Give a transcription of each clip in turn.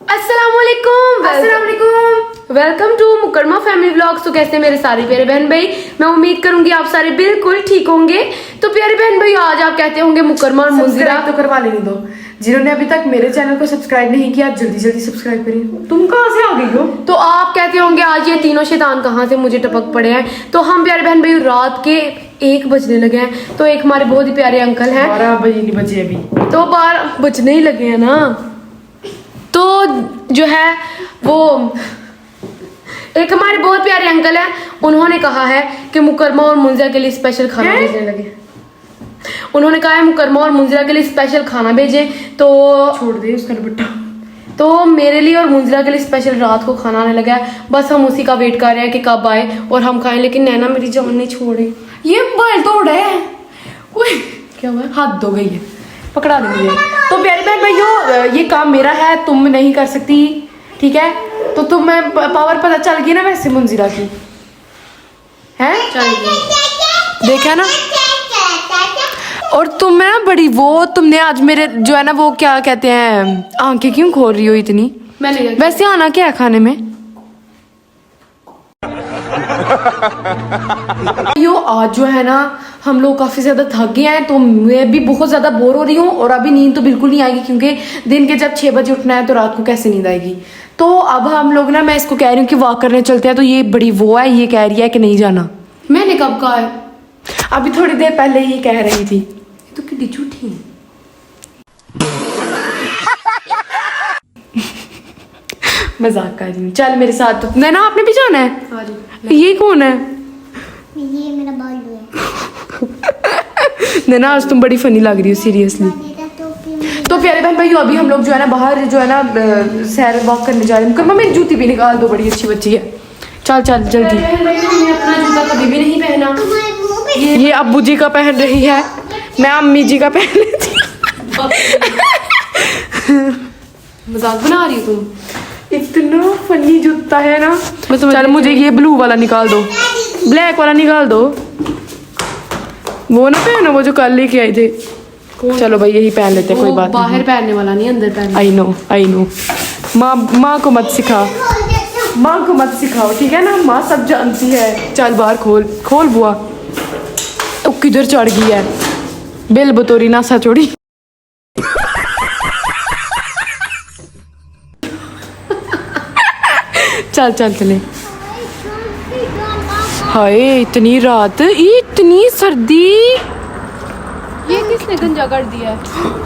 अस्सलामुअलैकुम, welcome to Mukarma family vlogs. तो कैसे मेरे सारे प्यारे बहन भाई, मैं उम्मीद करूंगी आप सारे बिल्कुल ठीक होंगे। तो प्यारे बहन भाई, आज आप कहते होंगे मुकरमा और मुंजिरा तो करवा लेने दो। जिन्होंने अभी तक मेरे चैनल को सब्सक्राइब नहीं किया, जल्दी जल्दी सब्सक्राइब करिए। तुम कहाँ से आ गई हो? तो आप कहते होंगे आज ये तीनों शैतान कहाँ से मुझे टपक पड़े हैं। तो हम प्यारे बहन भाई रात के 1 बजने लगे हैं। तो एक हमारे बहुत ही प्यारे अंकल हैं, 12 बजे नहीं बजे अभी, तो 12 बजने ही लगे हैं ना। तो जो है वो एक हमारे बहुत प्यारे अंकल हैं, उन्होंने कहा है कि मुकरमा और मुंजिरा के लिए स्पेशल खाना भेजने लगे। उन्होंने कहा है मुकरमा और मुंजिरा के लिए स्पेशल खाना भेजें। तो छोड़ दे उसका दुपट्टा। तो मेरे लिए और मुंजिरा के लिए स्पेशल रात को खाना आने लगा है। बस हम उसी का वेट कर रहे हैं कि कब आए और हम खाएं। लेकिन नैना मेरी जान नहीं छोड़े। ये मोबाइल तोड़ है। क्या हुआ? हाथ धो गई है, पकड़ा देंगे। तो प्यारे बहन भाइयों, ये काम मेरा है, तुम नहीं कर सकती, ठीक है? तो तुम्हें पावर पता चल गई ना वैसे मुंजिरा की है, चल गई। देखा ना। और तुम ना बड़ी वो, तुमने आज मेरे जो है ना वो क्या कहते हैं, आंखें क्यों खोल रही हो इतनी? मैंने वैसे आना क्या है खाने में? यो आज जो है ना हम लोग काफी ज्यादा थक गए हैं, तो मैं भी बहुत ज्यादा बोर हो रही हूँ। और अभी नींद तो बिल्कुल नहीं आएगी, क्योंकि दिन के जब 6 बजे उठना है तो रात को कैसे नींद आएगी। तो अब हम लोग ना, मैं इसको कह रही हूँ कि वॉक करने चलते हैं। तो ये बड़ी वो है, ये कह रही है कि नहीं जाना। मैंने कब कहा है? अभी थोड़ी देर पहले ही कह रही थी। तो कितनी झूठी है। मजाक कर रही हूँ। चल मेरे साथ। तो नैना आपने भी जाना है? ये कौन है? ये मेरा बालू है। नैना आज तुम बड़ी फनी लग रही हो, सीरियसली। तो प्यारे बहन भाई, अभी हम लोग जो है ना बाहर जो है ना सैर वॉक करने जा रहे हैं। मम्मा मेरी जूती भी निकाल दो, बड़ी अच्छी बच्ची है। चल चल जल्दी। मैंने अपना जूता कभी भी नहीं पहना। ये अब्बू जी का पहन रही है, मैं अम्मी जी का पहन लेती। मजाक बना रही हो तुम? इतना फनी जूता है ना। चल मुझे ये ब्लू वाला निकाल दो, ब्लैक वाला निकाल दो। वो ना पहनो, वो जो कल लेके आए थे। चलो भाई यही पहन लेते हैं, कोई बात बाहर नहीं। पहनने वाला नहीं, अंदर पहनने। I know. माँ को मत सिखा, माँ को मत सिखाओ, ठीक है ना? माँ सब जानती है। चल बाहर खोल बुआ। तो किधर चढ़ गई है? बेल बतौरी नासा चोड़ी। चल चले। हाय इतनी रात, इतनी सर्दी। ये किसने गंजा कर दिया है?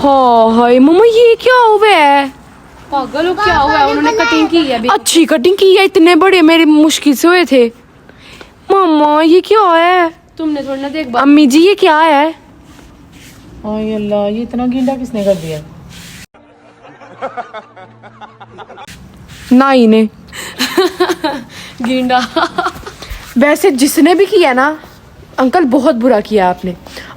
हाँ हाय मम्मा, ये क्या हुआ है? पागल हो क्या हुआ है? उन्होंने कटिंग की है अभी। अच्छी कटिंग की है, इतने बड़े मेरे मुश्किल से हुए थे। मम्मा ये क्या है? तुमने थोड़ा ना देख बात। अम्मी जी ये क्या है? ओए अल्लाह, ये इतना गीला किसने कर दिया? नाई ने। गेंडा। वैसे जिसने भी किया ना अंकल, बहुत बुरा किया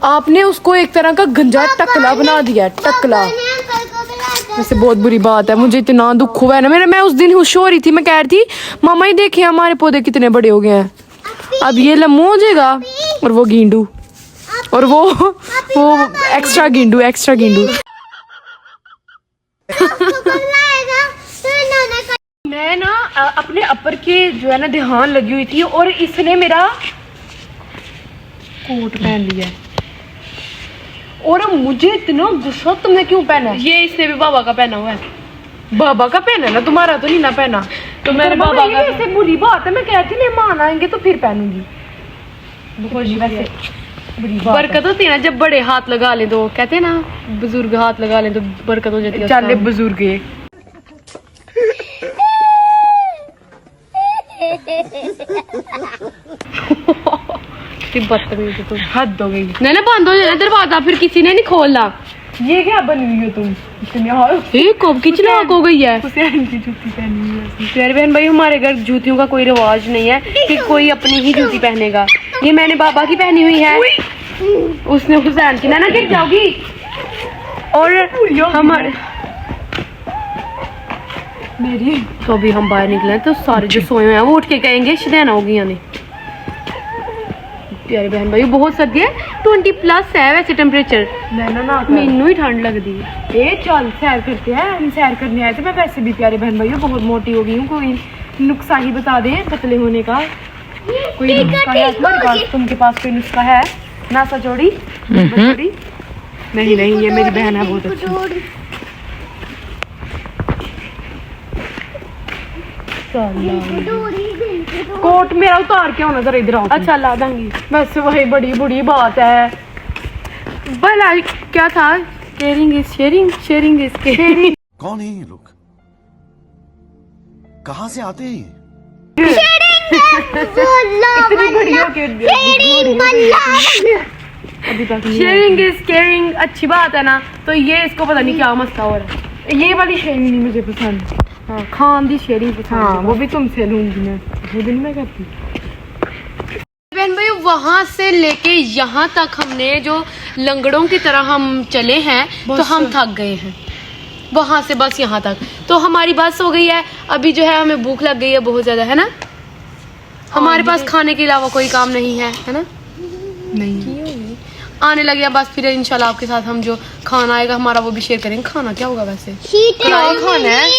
आपने उसको एक तरह का गंजा टकला बना दिया, टकला। वैसे बहुत बुरी बात है, मुझे इतना दुख हुआ है ना। मैं उस दिन खुश हो रही थी, मैं कह रही थी मामा ही देखे हमारे पौधे कितने बड़े हो गए हैं। अब ये लम्बू हो जाएगा और वो गेंडू, और वो एक्स्ट्रा गेंडू। मैं ना अपने अपर के जो है ना ध्यान लगी हुई थी, और इसने मेरा कोट पहन लिया और मुझे इतना गुस्सा। तुमने क्यों पहना? ये इसने भी बाबा का पहना हुआ है। बाबा का पहना ना, तुम्हारा तो नहीं ना पहना। तो मैंने बाबा का। ऐसे बुरी बात है, मैं कहती मेहमान आएंगे तो फिर पहनूंगी। वैसे बुरी बात है। बरकत होती है ना जब बड़े हाथ लगा ले, तो कहते हैं ना बुजुर्ग हाथ लगा ले तो बरकत हो जाती है। चल बुजुर्ग है। बदतमीज है तुम। हद हो गई। नहीं बंद हो जाना दरवाजा, फिर किसी ने नहीं खोलना। ये क्या बनी हुई हो तुम? कब की चलाक हो गई है। हुसैन की जूती पहनी हुई है। प्यारे बहन भाई, हमारे घर जूतियों का कोई रिवाज नहीं है कि कोई अपनी ही जूती पहनेगा। ये मैंने बाबा की पहनी हुई है, उसने हुसैन की। ना गिर जाओगी। और हमारे मेरी तो अभी हम बाहर निकले तो सारे जो सोए हुए हैं वो उठ के कहेंगे शदैन होगी। यानी प्यारे बहन भाई बहुत सर्दी है। 20 प्लस है वैसे टेम्परेचर। ना मैनू ही ठंड लगती है। ए चल सैर करते हैं, हम सैर करने आए थे। मैं वैसे भी प्यारे बहन भाइयों बहुत मोटी हो गई हूँ। कोई नुस्खा ही बता दे पतले होने का। कोई नुस्खा है तुम्हारे पास? तुमके पास कोई नुस्खा है? नासा जोड़ी नहीं, ये मेरी बहन है बहुत अच्छी। कोट मेरा उतार के होना जरा इधर आओ। अच्छा ला दूंगी। बस वही बड़ी बुरी बात है। भला क्या था? Sharing is sharing, sharing is caring. कौन है ये लोग? कहाँ से आते हैं? इतनी बड़ी हो के अभी तक शेयरिंग इज केयरिंग अच्छी बात है ना। तो ये इसको पता नहीं क्या मसला हो रहा है। ये वाली शेयरिंग नहीं मुझे पसंद। हाँ, खान दी शेयरिंग पसंद हाँ है। वो भी तुमसे लूंगी मैं, वो दिन मैं करती। बहन भाई वहां से लेके यहाँ तक हमने जो लंगड़ों की तरह हम चले हैं तो हम थक गए हैं। वहां से बस यहाँ तक तो हमारी बस हो गई है। अभी जो है हमें भूख लग गई है बहुत ज्यादा, है ना। हमारे पास खाने के अलावा कोई काम नहीं है, है ना। नहीं आने लगे बस फिर इंशाल्लाह आपके साथ हम जो खाना आएगा हमारा वो भी शेयर करेंगे। खाना क्या होगा वैसे? क्या खाना है?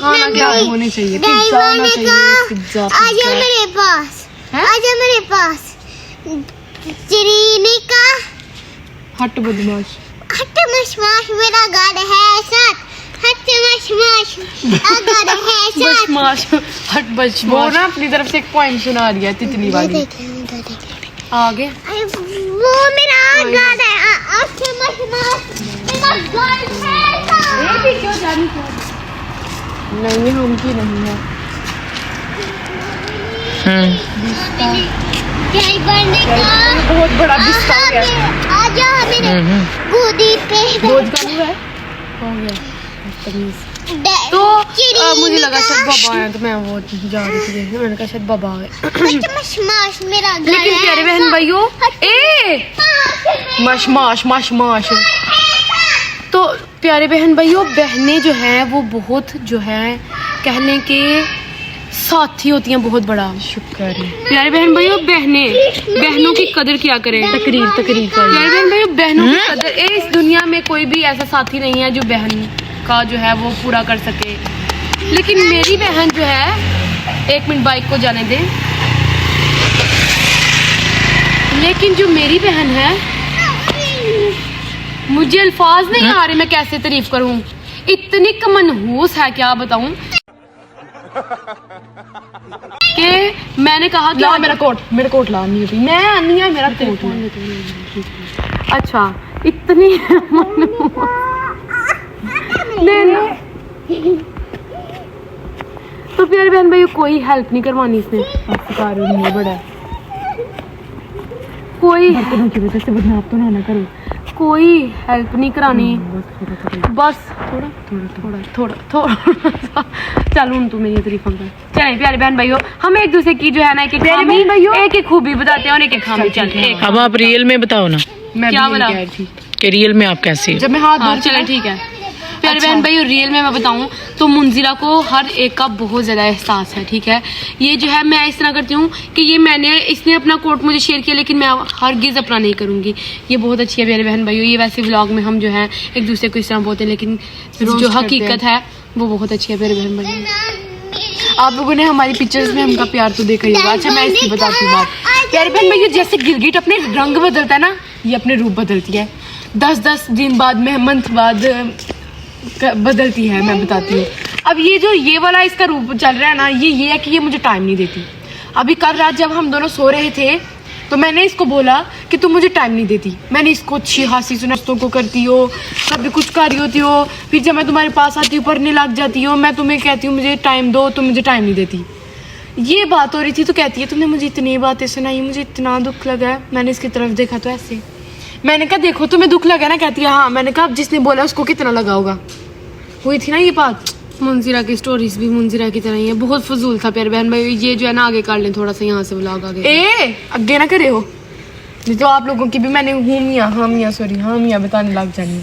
खाना क्या होने चाहिए? पिज्जा होना चाहिए। पिज्जा आजा मेरे पास, आजा मेरे पास। चिरीनी का हट बदमाश। हट मशमाश मेरा घर है साथ। हट मशमाश घर है साथ। बशमाश हट वो बशमाश ना अपनी तरफ से एक पॉइंट सुना रही है तितली वाली। आगे वो मेरा घर है। हट मशमाश मेरा घर है साथ। नहीं हम की नहीं है। जय बनने का बहुत बड़ा बिस्तर हो गया। आजा मेरे गोदी पे रोज का हुआ है। हो गया तो मुझे लगा शायद बाबा आए तो मैं वो जा रही थी। मैंने कहा शायद बाबा आए। मशमाश मेरा घर लेकिन है। प्यारे बहन भाइयों माश तो प्यारे बहन भाइयों बहनें जो है वो बहुत जो है कहने के साथी होती हैं बहुत बड़ा। शुक्र है। प्यारे बहन भाइयों बहनों की कदर किया करें। तकरीर प्यारे बहन भाइयों बहनों की कदर इस दुनिया में कोई भी ऐसा साथी नहीं है जो बहन का जो है वो पूरा कर सके। लेकिन मेरी बहन जो है 1 मिनट बाइक को जाने दें। लेकिन जो मेरी बहन है मुझे अल्फाज नहीं आ रहे मैं कैसे तारीफ करूं। इतनी मनहूस है क्या बताऊं कि मैंने कहा कि ला मेरा कोट ला नहीं होती। मैं आनी है मेरा कोट अच्छा इतनी ले लो। तो प्यारे बहन भाई कोई हेल्प नहीं करवानी इसने। नहीं बड़ा कोई बर्तनों की वजह से बदनाम तो ना करो। कोई हेल्प नहीं करानी। बस थोड़ा चल हूँ तू मेरी तारीफ कर। चले प्यारे बहन भाइयों हम एक दूसरे की जो है ना एक खूबी बताते हैं और एक खामी चलते हैं। अब आप रियल में बताओ ना मैं क्या भी बोला? कह रही थी कि रियल में आप कैसे हो? जब मैं हाथ हाँ धो चले ठीक है। प्यारे बहन भाई रियल में मैं बताऊं तो मुंजिला को हर एक का बहुत ज़्यादा एहसास है। ठीक है ये जो है मैं इस तरह करती हूँ कि ये इसने अपना कोट मुझे शेयर किया लेकिन मैं हरगिज़ अपना नहीं करूँगी। ये बहुत अच्छी है प्यारे बहन भाइयों। ये वैसे व्लॉग में हम जो है एक दूसरे को इस तरह बोलते हैं लेकिन जो हकीकत है वो बहुत अच्छी है प्यारे बहन भाइयों। आप लोगों ने हमारी पिक्चर्स में हमका प्यार तो देखा ही होगा। अच्छा मैं इसकी बताती हूँ बात। प्यारे बहन भाइयों जैसे गिलगिट अपने रंग बदलता है ना ये अपने रूप बदलती है। 10-10 दिन बाद में मंथ बाद बदलती है। मैं बताती हूँ अब ये वाला इसका रूप चल रहा है ना ये है कि ये मुझे टाइम नहीं देती। अभी कल रात जब हम दोनों सो रहे थे तो मैंने इसको बोला कि तुम मुझे टाइम नहीं देती। मैंने इसको अच्छी हासी सुनस्तों को करती हो कभी कुछ कर रही होती हो फिर जब मैं तुम्हारे पास आती हूँ पढ़ने लग जाती हो मैं तुम्हें कहती हूँ मुझे टाइम दो तुम मुझे टाइम नहीं देती। ये बात हो रही थी तो कहती है तुमने मुझे इतनी बातें सुनाई मुझे इतना दुख लगा है। मैंने इसकी तरफ देखा तो ऐसे मैंने कहा देखो तुम्हें दुख लगा ना। कहती है हाँ। मैंने कहा अब जिसने बोला उसको कितना लगा होगा। हुई थी ना ये बात। मुंजिरा की स्टोरीज भी मुंजिरा की तरह ही है। बहुत फजूल था प्यारे बहन भाई। ये जो है ना आगे कर लें थोड़ा सा यहाँ से व्लॉग आगे आगे ना करे हो तो आप लोगों की भी मैंने हामिया बताने लग जानी।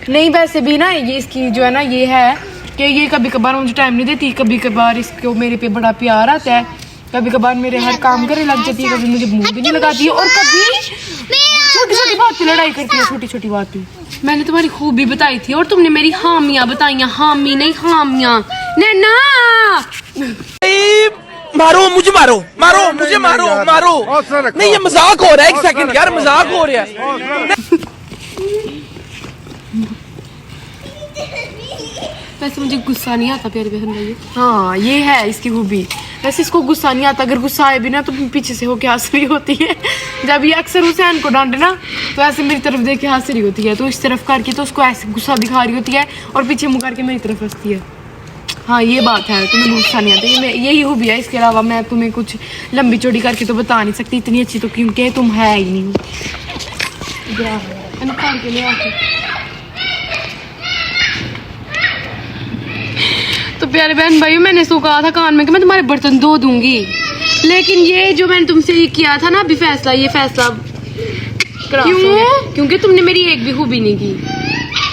नहीं वैसे भी ना ये इसकी जो है ना ये है कि ये कभी कभार मुझे टाइम नहीं देती। कभी कभार इसको मेरे पे बड़ा प्यार आता है। कभी कभार मेरे हर काम करे लग जाती है। कभी मुझे मुंह भी नहीं लगाती है और कभी छोटी छोटी बात पे लड़ाई करती है, छोटी छोटी बात पे। मैंने तुम्हारी खूबी बताई थी और तुमने मेरी हामियां बताई, हामी नहीं हामियां। नैना मारो मुझे, मारो मारो मुझे, मारो मारो। नहीं ये मजाक हो रहा है, एक सेकंड यार, मजाक हो रहा है। वैसे मुझे गुस्सा नहीं आता प्यारे बहन भाई। हाँ ये है इसकी खूबी। वैसे इसको गुस्सा नहीं आता, अगर गुस्सा आए भी ना तो पीछे से होके हंस रही होती है। जब ये अक्सर हुसैन को डांटे ना तो ऐसे मेरी तरफ देख के हंस रही होती है, तो इस तरफ करके तो उसको ऐसे गुस्सा दिखा रही होती है और पीछे मुँह करके मेरी तरफ हंसती है। हाँ ये बात है, तुम्हें गुस्सा नहीं आता, यही खूबी है। इसके अलावा मैं तुम्हें कुछ लंबी चौड़ी करके तो बता नहीं सकती, इतनी अच्छी तो क्योंकि तुम है ही नहीं। तो प्यारे बहन भाई, मैंने इसको कहा था कान में कि मैं तुम्हारे बर्तन धो दूंगी, लेकिन ये जो मैंने तुमसे ये किया था ना अभी फैसला, ये फैसला क्यों? क्योंकि तुमने मेरी एक भी खूबी नहीं की।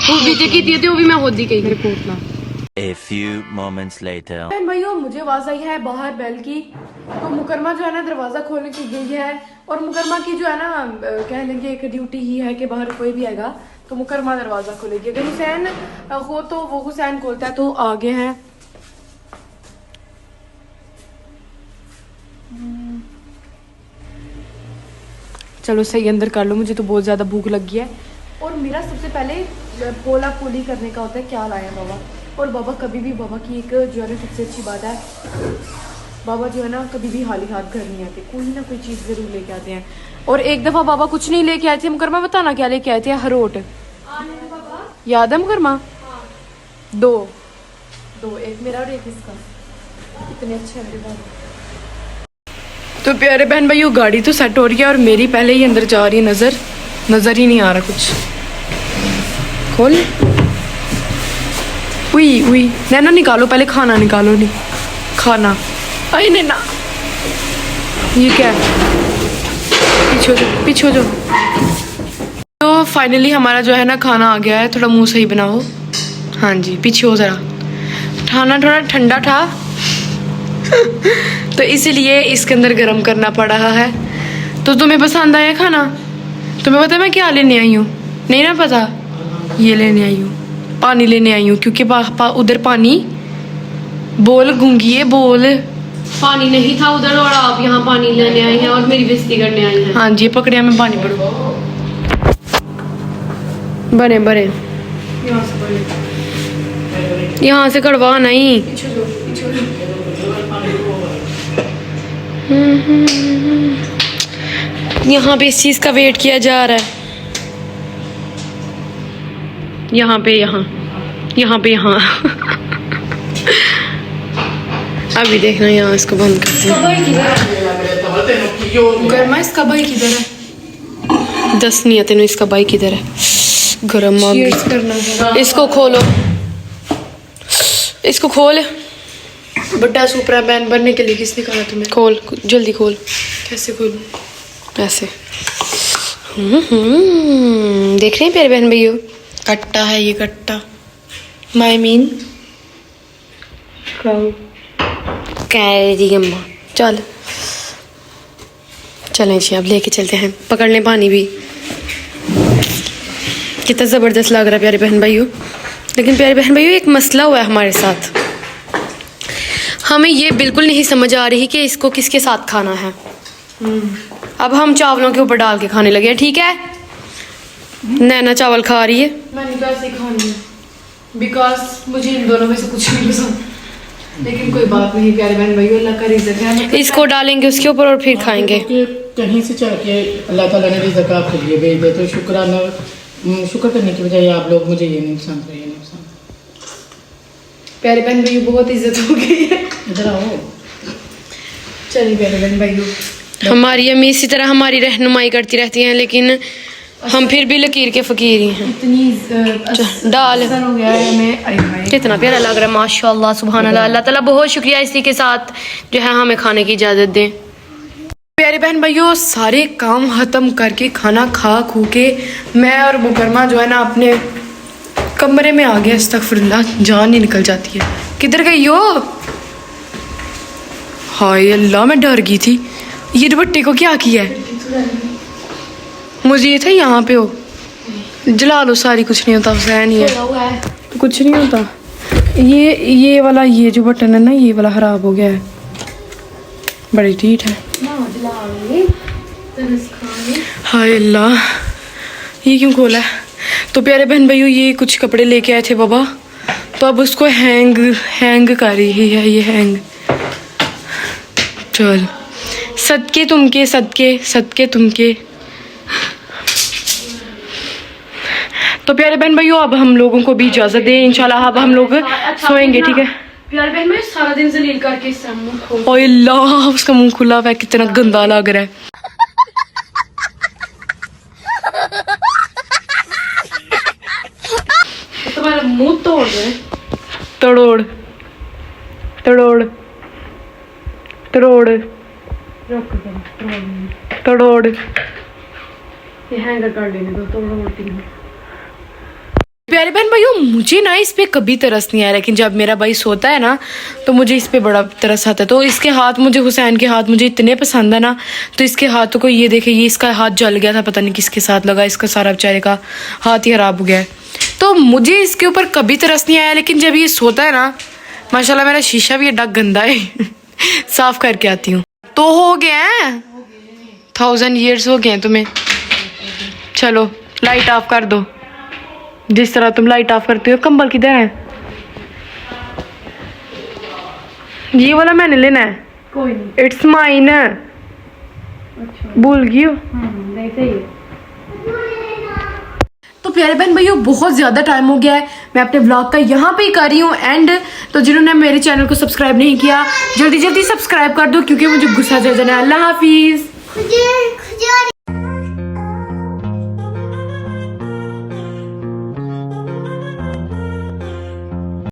खूबी जो की थी वो भी मैं होदी कही रिपोर्ट ना। A few moments later. भाइयों मुझे आवाज आई है बाहर बेल की, तो मुकरमा जो है ना दरवाजा खोलने की गई है। और मुकरमा की जो है ना कह लेंगे एक ड्यूटी ही है कि बाहर कोई भी आएगा तो मुकरमा दरवाजा खोलेगी। अगर हुसैन हो तो वो हुसैन खोलता है, तो आगे है। चलो सही अंदर कर लो, मुझे तो बहुत ज्यादा भूख लगी है। और मेरा सबसे पहले पोला पोली करने का होता है, क्या लाया बाबा। और बाबा कभी भी, बाबा की एक जो है ना सबसे अच्छी बात है, बाबा जो है ना कभी भी खाली हाथ घर नहीं आते, कोई ना कोई चीज़ जरूर लेके आते हैं। और एक दफ़ा बाबा कुछ नहीं लेके आए थे, मुकरमा बताना क्या लेके आए थे? हरोट याद है मुकरमा? दो, एक मेरा और एक इसका। इतने अच्छे मेरे बाबा। तो प्यारे बहन भाइयों गाड़ी तो सेट हो रही है और मेरी पहले ही अंदर जा रही है नज़र ही नहीं आ रहा कुछ। खोल, उई नैना निकालो, पहले खाना निकालो। नहीं खाना, आई नैना ये क्या है? पीछे हो जाओ। तो फाइनली हमारा जो है ना खाना आ गया है। थोड़ा मुंह सही बनाओ, हाँ जी पीछे हो ज़रा। खाना थोड़ा ठंडा था तो इसीलिए इसके अंदर गर्म करना पड़ रहा है। तो तुम्हें पसंद आया खाना? तुम्हें पता है मैं क्या लेने आई हूँ? नहीं ना पता? ये लेने आई हूँ, पानी लेने आई हूँ, क्योंकि उधर पानी बोल गूंगी बोल पानी नहीं था उधर और आप यहाँ पानी लेने आई हैं और मेरी बेइज्जती करने आई हैं। हाँ जी पकड़िया में पानी भरो। बने यहाँ से कड़वा नहीं। यहाँ पे इस चीज़ का वेट किया जा रहा है। यहाँ पे अभी देखना, यहाँ इसको बंद करते हैं। गर्मा इसका भाई किधर है? दस नहीं है तेनों, इसका भाई किधर है? गरम आ गई। इसको खोलो, इसको खोल। बड़ा सुपरा मैन बनने के लिए किसने कहा तुम्हें? खोल जल्दी खोल। कैसे खोलूं? ऐसे। देख रहे हैं प्यारे बहन भैया, कट्टा है ये, कट्टा माय मीन कैरी अम्मा। चलें जी अब लेके चलते हैं, पकड़ लें पानी भी। कितना ज़बरदस्त लग रहा है प्यारे बहन भाइयों। लेकिन प्यारे बहन भाइयों एक मसला हुआ है हमारे साथ। हमें ये बिल्कुल नहीं समझ आ रही कि इसको किसके साथ खाना है। अब हम चावलों के ऊपर डाल के खाने लगे हैं, ठीक है? नैना चावल खा रही है, मैंने तो ऐसे खानी है बिकॉज मुझे इन दोनों में से कुछ नहीं पसंद। लेकिन कोई बात नहीं प्यारे बहन भाइयों, अल्लाह का रिज़्क़ है। इसको डालेंगे उसके ऊपर और फिर खाएंगे। कहीं से चढ़ के अल्लाह ताला ने रिज़्क़ आपके लिए भेज दिया, तो शुक्र करने की बजाय आप लोग मुझे ये नहीं पसंद, ये नहीं पसंद। प्यारे बहन भाइयों बहुत इज्जत हो गई है। इधर आओ। चलिए प्यारे बहन भाइयों, हमारी अम्मी इसी तरह हमारी रहनुमाई करती रहती हैं, लेकिन हम फिर भी लकीर के फ़कीर ही हैं। इतनी डाल हो गया है हमें। कितना प्यारा लग रहा है माशाल्लाह सुभान अल्लाह। अल्लाह ताला बहुत शुक्रिया इसी के साथ जो है हमें खाने की इजाज़त दें। प्यारे बहन भाइयों सारे काम ख़त्म करके खाना खा खू के मैं और मुकरमा जो है ना अपने कमरे में आ गए। अस्तगफिरुल्लाह, जान ही निकल जाती है। किधर गई हो? हाय अल्लाह, मैं डर गई थी। ये दुपट्टे को क्या किया है? मुझे ये था यहाँ पे हो, जला लो सारी, कुछ नहीं होता, हुसैन ही है, कुछ नहीं होता। ये वाला, ये जो बटन है ना, ये वाला खराब हो गया है, बड़ी ठीक है। हाय अल्लाह, ये क्यों खोला है? तो प्यारे बहन भाइयों, ये कुछ कपड़े लेके आए थे बाबा, तो अब उसको हैंग कर रही है, ये हैंग। चल सदके तुमके, सदके तुमके। तो प्यारे बहन भाइयों, अब हम लोगों को भी इजाजत दें, इंशाल्लाह अब हम लोग सोएंगे, ठीक है। प्यारे बहन मैं सारा दिन जलील करके इसका मुंह खोल, ओए अल्लाह, उसका मुंह खुला हुआ है, कितना गंदा लग रहा है। तुम्हारा मुंह तोड़ दे। तड़ोड़ तड़ोड़ तड़ोड़ तड़ोड़। ये हैंगर कर लेने दो, तोड़ती नहीं। प्यारे बहन भाइयों, मुझे ना इस पे कभी तरस नहीं आया, लेकिन जब मेरा भाई सोता है ना तो मुझे इस पे बड़ा तरस आता है। तो इसके हाथ, मुझे हुसैन के हाथ मुझे इतने पसंद है ना, तो इसके हाथों को, ये देखे, ये इसका हाथ जल गया था, पता नहीं किसके साथ लगा, इसका सारा बेचारे का हाथ ही खराब हो गया है। तो मुझे इसके ऊपर कभी तरस नहीं आया, लेकिन जब ये सोता है ना, माशाल्लाह मेरा शीशा भी एडा गंदा है साफ करके आती हूँ। तो हो गया है 1000 ईयर्स हो गए हैं तुम्हें। चलो लाइट ऑफ कर दो, जिस तरह तुम लाइट ऑफ करती हो। कंबल किधर है? ये वाला मैंने लेना है, कोई नहीं, इट्स माइन। भूल गई हो? वैसे ही है। तो प्यारे बहन भाइयों, बहुत ज़्यादा टाइम हो गया है, मैं अपने ब्लॉग का यहाँ पे ही कर रही हूँ एंड। तो जिन्होंने मेरे चैनल को सब्सक्राइब नहीं किया, जल्दी जल्दी सब्सक्राइब कर दो, क्योंकि मुझे गुस्सा चढ़ जाना है। अल्लाह हाफिज़।